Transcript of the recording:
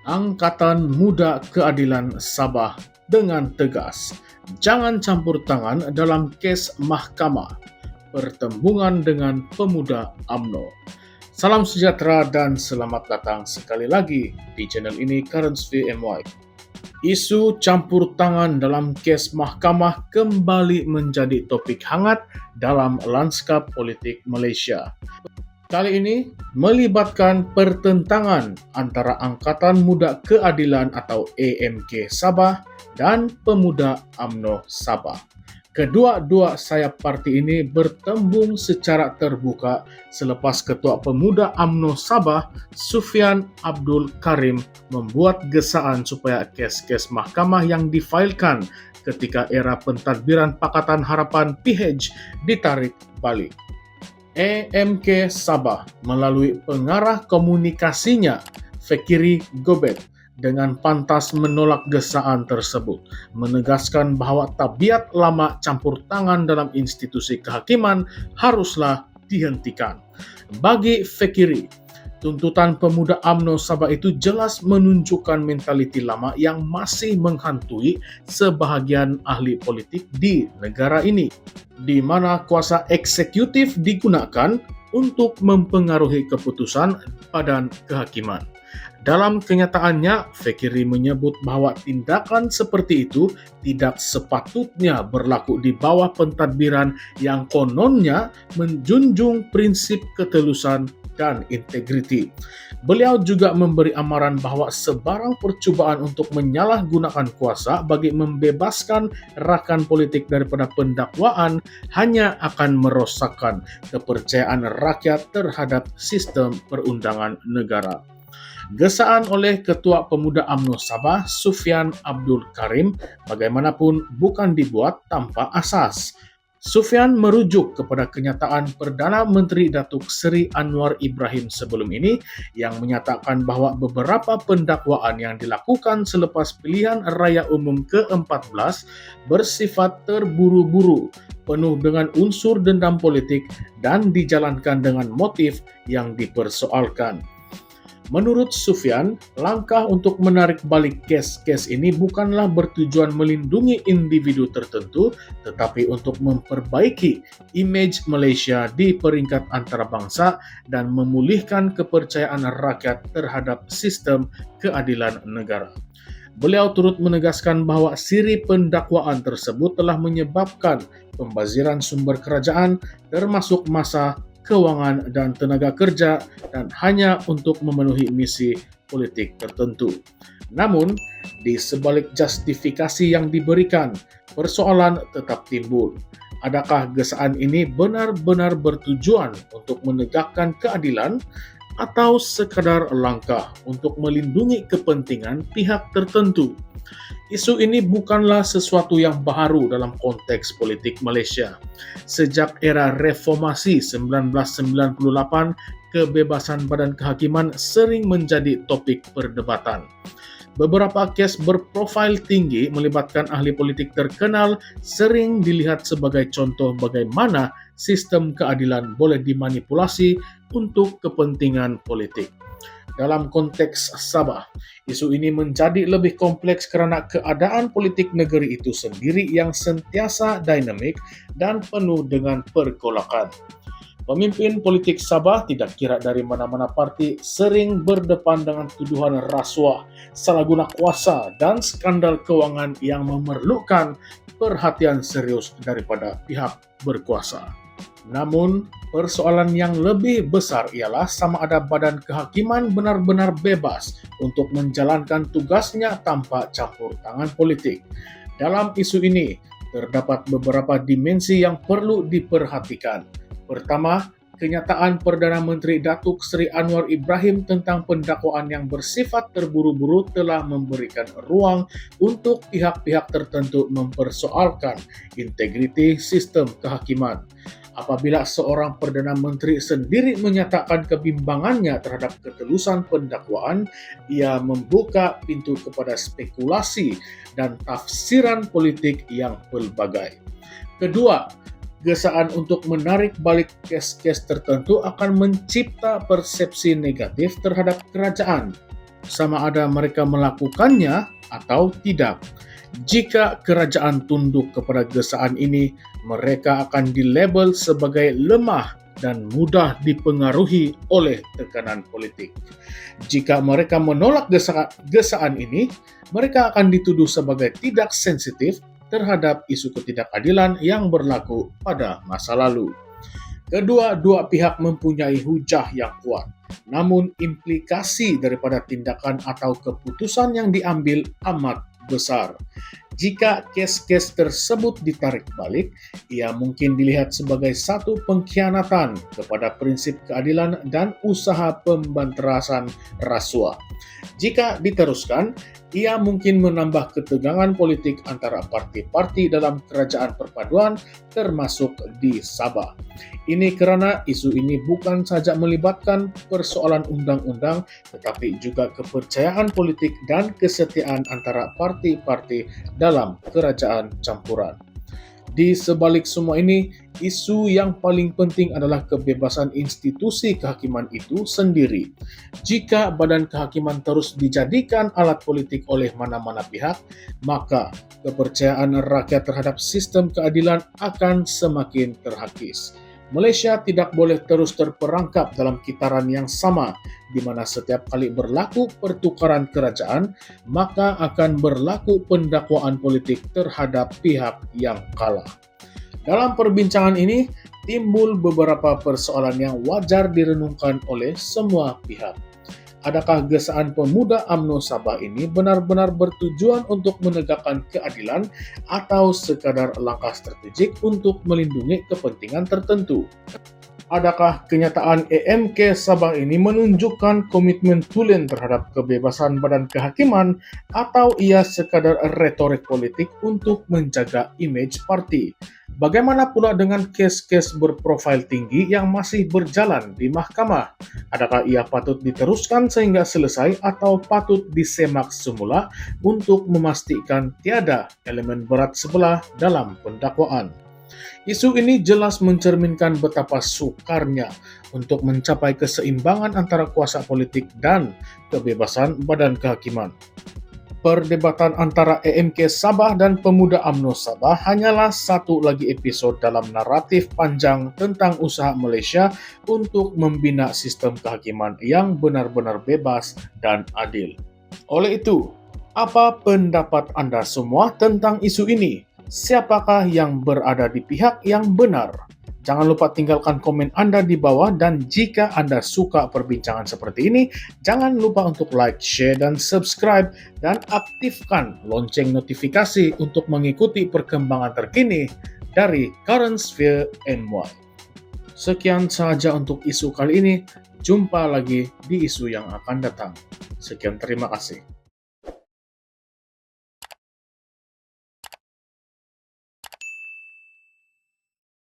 Angkatan Muda Keadilan Sabah dengan tegas, jangan campur tangan dalam kes mahkamah. Pertembungan dengan pemuda UMNO. Salam sejahtera dan selamat datang sekali lagi di channel ini Currents VMY. Isu campur tangan dalam kes mahkamah kembali menjadi topik hangat dalam lanskap politik Malaysia. Kali ini melibatkan pertentangan antara Angkatan Muda Keadilan atau AMK Sabah dan Pemuda UMNO Sabah. Kedua-dua sayap parti ini bertembung secara terbuka selepas Ketua Pemuda UMNO Sabah, Sufian Abdul Karim, membuat gesaan supaya kes-kes mahkamah yang difailkan ketika era pentadbiran Pakatan Harapan PH ditarik balik. AMK Sabah melalui pengarah komunikasinya, Fekiri Gobet, dengan pantas menolak gesaan tersebut, menegaskan bahwa tabiat lama campur tangan dalam institusi kehakiman haruslah dihentikan. Bagi Fekiri, tuntutan Pemuda UMNO Sabah itu jelas menunjukkan mentaliti lama yang masih menghantui sebahagian ahli politik di negara ini, di mana kuasa eksekutif digunakan untuk mempengaruhi keputusan badan kehakiman. Dalam kenyataannya, Fekiri menyebut bahwa tindakan seperti itu tidak sepatutnya berlaku di bawah pentadbiran yang kononnya menjunjung prinsip ketelusan dan integriti. Beliau juga memberi amaran bahwa sebarang percubaan untuk menyalahgunakan kuasa bagi membebaskan rakan politik daripada pendakwaan hanya akan merosakkan kepercayaan rakyat terhadap sistem perundangan negara. Gesaan oleh Ketua Pemuda UMNO Sabah, Sufian Abdul Karim, bagaimanapun bukan dibuat tanpa asas. Sufian merujuk kepada kenyataan Perdana Menteri Datuk Seri Anwar Ibrahim sebelum ini yang menyatakan bahwa beberapa pendakwaan yang dilakukan selepas pilihan raya umum ke-14 bersifat terburu-buru, penuh dengan unsur dendam politik dan dijalankan dengan motif yang dipersoalkan. Menurut Sufian, langkah untuk menarik balik kes-kes ini bukanlah bertujuan melindungi individu tertentu, tetapi untuk memperbaiki imej Malaysia di peringkat antarabangsa dan memulihkan kepercayaan rakyat terhadap sistem keadilan negara. Beliau turut menegaskan bahwa siri pendakwaan tersebut telah menyebabkan pembaziran sumber kerajaan termasuk masa, kewangan dan tenaga kerja dan hanya untuk memenuhi misi politik tertentu. Namun, di sebalik justifikasi yang diberikan, persoalan tetap timbul. Adakah gesaan ini benar-benar bertujuan untuk menegakkan keadilan atau sekadar langkah untuk melindungi kepentingan pihak tertentu? Isu ini bukanlah sesuatu yang baru dalam konteks politik Malaysia. Sejak era reformasi 1998, kebebasan badan kehakiman sering menjadi topik perdebatan. Beberapa kes berprofil tinggi melibatkan ahli politik terkenal sering dilihat sebagai contoh bagaimana sistem keadilan boleh dimanipulasi untuk kepentingan politik. Dalam konteks Sabah, isu ini menjadi lebih kompleks kerana keadaan politik negeri itu sendiri yang sentiasa dinamik dan penuh dengan pergolakan. Pemimpin politik Sabah, tidak kira dari mana-mana parti, sering berdepan dengan tuduhan rasuah, salah guna kuasa dan skandal kewangan yang memerlukan perhatian serius daripada pihak berkuasa. Namun, persoalan yang lebih besar ialah sama ada badan kehakiman benar-benar bebas untuk menjalankan tugasnya tanpa campur tangan politik. Dalam isu ini, terdapat beberapa dimensi yang perlu diperhatikan. Pertama, kenyataan Perdana Menteri Datuk Seri Anwar Ibrahim tentang pendakwaan yang bersifat terburu-buru telah memberikan ruang untuk pihak-pihak tertentu mempersoalkan integriti sistem kehakiman. Apabila seorang Perdana Menteri sendiri menyatakan kebimbangannya terhadap ketelusan pendakwaan, ia membuka pintu kepada spekulasi dan tafsiran politik yang pelbagai. Kedua, gesaan untuk menarik balik kes-kes tertentu akan mencipta persepsi negatif terhadap kerajaan. sama ada mereka melakukannya atau tidak. Jika kerajaan tunduk kepada gesaan ini, mereka akan dilabel sebagai lemah dan mudah dipengaruhi oleh tekanan politik. Jika mereka menolak gesaan ini, mereka akan dituduh sebagai tidak sensitif terhadap isu ketidakadilan yang berlaku pada masa lalu. Kedua-dua pihak mempunyai hujah yang kuat, namun implikasi daripada tindakan atau keputusan yang diambil amat besar. Jika kes-kes tersebut ditarik balik, ia mungkin dilihat sebagai satu pengkhianatan kepada prinsip keadilan dan usaha pembanterasan rasuah. Jika diteruskan, ia mungkin menambah ketegangan politik antara parti-parti dalam kerajaan perpaduan, termasuk di Sabah. Ini karena isu ini bukan saja melibatkan persoalan undang-undang, tetapi juga kepercayaan politik dan kesetiaan antara parti-parti dalam kerajaan campuran. Di sebalik semua ini, isu yang paling penting adalah kebebasan institusi kehakiman itu sendiri. Jika badan kehakiman terus dijadikan alat politik oleh mana-mana pihak, maka kepercayaan rakyat terhadap sistem keadilan akan semakin terhakis. Malaysia tidak boleh terus terperangkap dalam kitaran yang sama, di mana setiap kali berlaku pertukaran kerajaan, maka akan berlaku pendakwaan politik terhadap pihak yang kalah. Dalam perbincangan ini, timbul beberapa persoalan yang wajar direnungkan oleh semua pihak. Adakah gesaan pemuda UMNO Sabah ini benar-benar bertujuan untuk menegakkan keadilan atau sekadar langkah strategik untuk melindungi kepentingan tertentu? Adakah kenyataan EMK Sabah ini menunjukkan komitmen tulen terhadap kebebasan badan kehakiman atau ia sekadar retorik politik untuk menjaga imej parti? Bagaimana pula dengan kes-kes berprofil tinggi yang masih berjalan di mahkamah? Adakah ia patut diteruskan sehingga selesai atau patut disemak semula untuk memastikan tiada elemen berat sebelah dalam pendakwaan? Isu ini jelas mencerminkan betapa sukarnya untuk mencapai keseimbangan antara kuasa politik dan kebebasan badan kehakiman. Perdebatan antara EMK Sabah dan pemuda UMNO Sabah hanyalah satu lagi episod dalam naratif panjang tentang usaha Malaysia untuk membina sistem kehakiman yang benar-benar bebas dan adil. Oleh itu, apa pendapat Anda semua tentang isu ini? Siapakah yang berada di pihak yang benar? Jangan lupa tinggalkan komen Anda di bawah, dan jika Anda suka perbincangan seperti ini, jangan lupa untuk like, share, dan subscribe, dan aktifkan lonceng notifikasi untuk mengikuti perkembangan terkini dari Current Sphere NY. Sekian saja untuk isu kali ini, jumpa lagi di isu yang akan datang. Sekian, terima kasih.